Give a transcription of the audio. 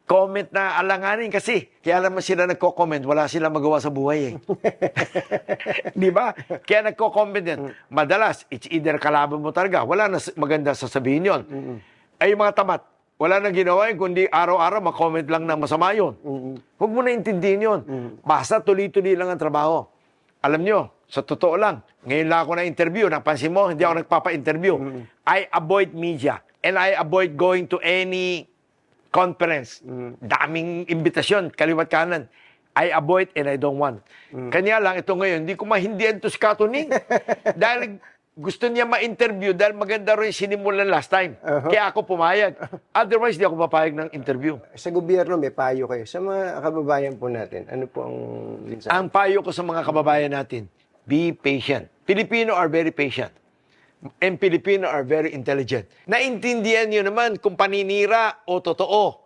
comment na alanganin kasi kaya naman sila nagko-comment, wala silang magawa sa buhay eh. Di ba? Kaya nagko-comment yan. Madalas, it's either kalaban mo talaga, wala na maganda sasabihin yun. Ay yung mga tamat, wala nang ginawa yun, kundi araw-araw makomment lang na masama yun. Huwag mo na intindihin yun. Basta tuloy-tuloy lang ang trabaho. Alam nyo, sa totoo lang, ngayon lang ako na-interview, napansin mo, hindi ako nagpapa-interview. I avoid media and I avoid going to any conference. Daming imbitasyon, kaliwat kanan. I avoid and I don't want. Kanya lang, ito ngayon, hindi ko mahindihan to si Katuning. Dahil gusto niya ma-interview dahil maganda rin sinimulan last time. Kaya ako pumayag. Otherwise, di ako papayag ng interview. Sa gobyerno, may payo kayo. Sa mga kababayan po natin, ano po ang minsan? Ang payo ko sa mga kababayan natin, be patient. Filipino are very patient. And Filipino are very intelligent. Naintindihan niyo naman kung paninira o totoo.